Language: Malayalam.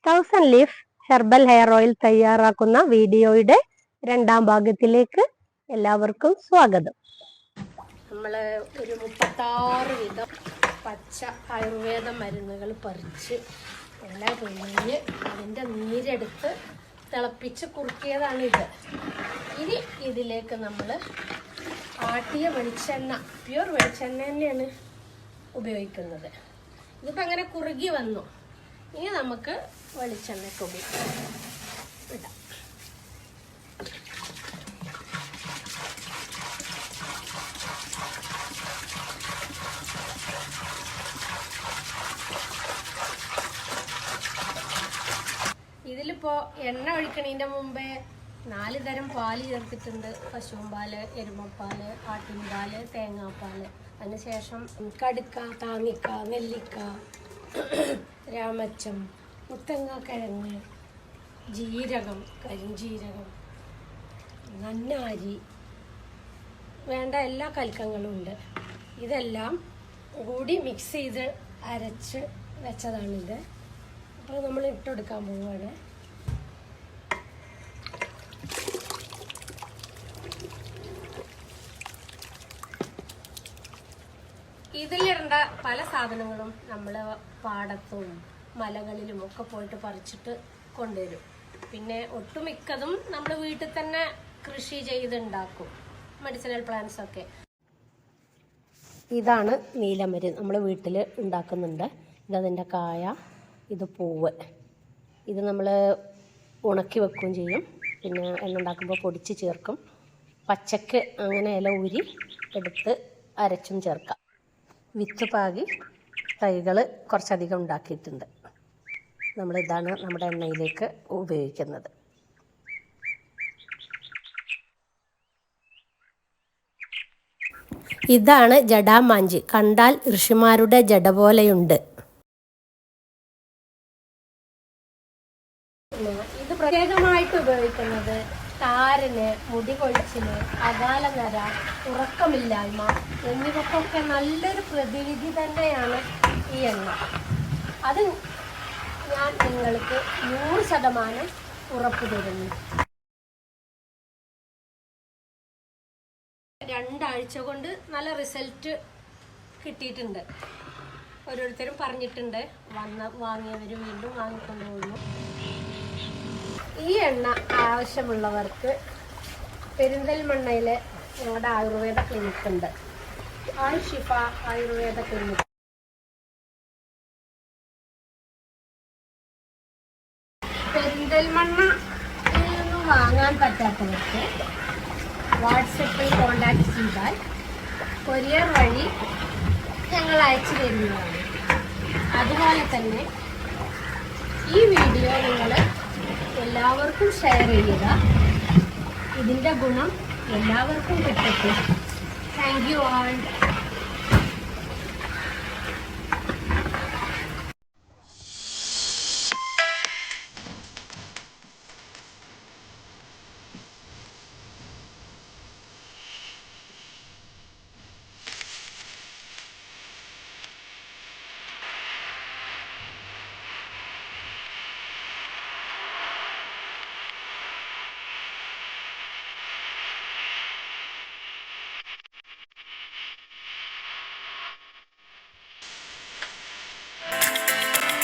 1000 ലീഫ് ഹെർബൽ ഹെയർ ഓയിൽ തയ്യാറാക്കുന്ന വീഡിയോയുടെ രണ്ടാം ഭാഗത്തിലേക്ക് എല്ലാവർക്കും സ്വാഗതം. നമ്മൾ ഒരു 36 വിധം പച്ച ആയുർവേദ മരുന്നുകൾ പറിച്ച് എല്ലാം കഴിഞ്ഞ് അതിൻ്റെ നീരെടുത്ത് തിളപ്പിച്ച് കുറുക്കിയതാണിത്. ഇനി ഇതിലേക്ക് നമ്മൾ ആട്ടിയ വെളിച്ചെണ്ണ, പ്യൂർ വെളിച്ചെണ്ണ തന്നെയാണ് ഉപയോഗിക്കുന്നത്. ഇതിപ്പോൾ അങ്ങനെ കുറുകി വന്നു. ഇനി നമുക്ക് വെളിച്ചെണ്ണയ്ക്ക് ഇടാം. ഇതിലിപ്പോൾ എണ്ണ ഒഴിക്കണതിൻ്റെ മുമ്പേ 4 തരം പാല് ചേർത്തിട്ടുണ്ട്. പശുവും പാല്, എരുമപ്പാല്, ആട്ടിൻപാല്, തേങ്ങാപ്പാല്. അതിനുശേഷം കടുക്ക, താങ്ങിക്ക, നെല്ലിക്ക, രാമച്ചം, മുത്തങ്ങാക്കിഴങ്ങ്, ജീരകം, കരിഞ്ജീരകം, നന്നാരി, വേണ്ട എല്ലാ കൽക്കങ്ങളും ഉണ്ട്. ഇതെല്ലാം കൂടി മിക്സ് ചെയ്ത് അരച്ച് വെച്ചതാണിത്. അപ്പോൾ നമ്മൾ ഇട്ടെടുക്കാൻ പോവുകയാണ്. ഇതിലിടേണ്ട പല സാധനങ്ങളും നമ്മൾ പാടത്തും മലകളിലും ഒക്കെ പോയിട്ട് പറിച്ചിട്ട് കൊണ്ടുവരും. പിന്നെ ഒട്ടുമിക്കതും നമ്മൾ വീട്ടിൽ തന്നെ കൃഷി ചെയ്തുണ്ടാക്കും, മെഡിസിനൽ പ്ലാന്റ്സ് ഒക്കെ. ഇതാണ് നീലമരുന്ന്, നമ്മൾ വീട്ടിൽ ഉണ്ടാക്കുന്നുണ്ട്. ഇതതിൻ്റെ കായ, ഇത് പൂവ്. ഇത് നമ്മൾ ഉണക്കി വെക്കുകയും ചെയ്യും. പിന്നെ എണ്ണ ഉണ്ടാക്കുമ്പോൾ പൊടിച്ച് ചേർക്കും. പച്ചക്ക് അങ്ങനെ ഇല ഊരി എടുത്ത് അരച്ചും ചേർക്കാം. വിത്ത് പാകി തൈകൾ കുറച്ചധികം ഉണ്ടാക്കിയിട്ടുണ്ട്. നമ്മളിതാണ് നമ്മുടെ എണ്ണയിലേക്ക് ഉപയോഗിക്കുന്നത്. ഇതാണ് ജടാമാഞ്ചി. കണ്ടാൽ ഋഷിമാരുടെ ജട പോലെയുണ്ട്. ഇത് പ്രത്യേകമായിട്ട് ഉപയോഗിക്കുന്നത് താരന്, മുടി കൊഴിച്ചില്, അകാലനര, ഉറക്കമില്ലായ്മ എന്നിവക്കൊക്കെ നല്ലൊരു പ്രതിവിധി തന്നെയാണ് ഈ എണ്ണ. അത് ഞാൻ നിങ്ങൾക്ക് 100% ഉറപ്പ് തരുന്നു. 2 ആഴ്ച കൊണ്ട് നല്ല റിസൾട്ട് കിട്ടിയിട്ടുണ്ട്. ഓരോരുത്തരും പറഞ്ഞിട്ടുണ്ട്, വാങ്ങിയവർ വീണ്ടും വാങ്ങിക്കൊണ്ട് പോകുന്നു. ഈ എണ്ണ ആവശ്യമുള്ളവർക്ക് പെരിന്തൽമണ്ണയിലെ ഞങ്ങളുടെ ആയുർവേദ ക്ലിനിക് ഉണ്ട്. ഷിഫ ആയുർവേദ ക്ലിനിക്. പെരിന്തൽമണ്ണയിൽ നിന്ന് വാങ്ങാൻ പറ്റാത്തവർക്ക് വാട്സപ്പിൽ കോണ്ടാക്ട് ചെയ്താൽ കൊറിയർ വഴി ഞങ്ങൾ അയച്ചു തരുന്നതാണ്. അതുപോലെ തന്നെ ഈ വീഡിയോ നിങ്ങൾ എല്ലാവർക്കും ഷെയർ ചെയ്യുക. ഇതിൻ്റെ ഗുണം എല്ലാവർക്കും കിട്ടട്ടെ. Thank you all.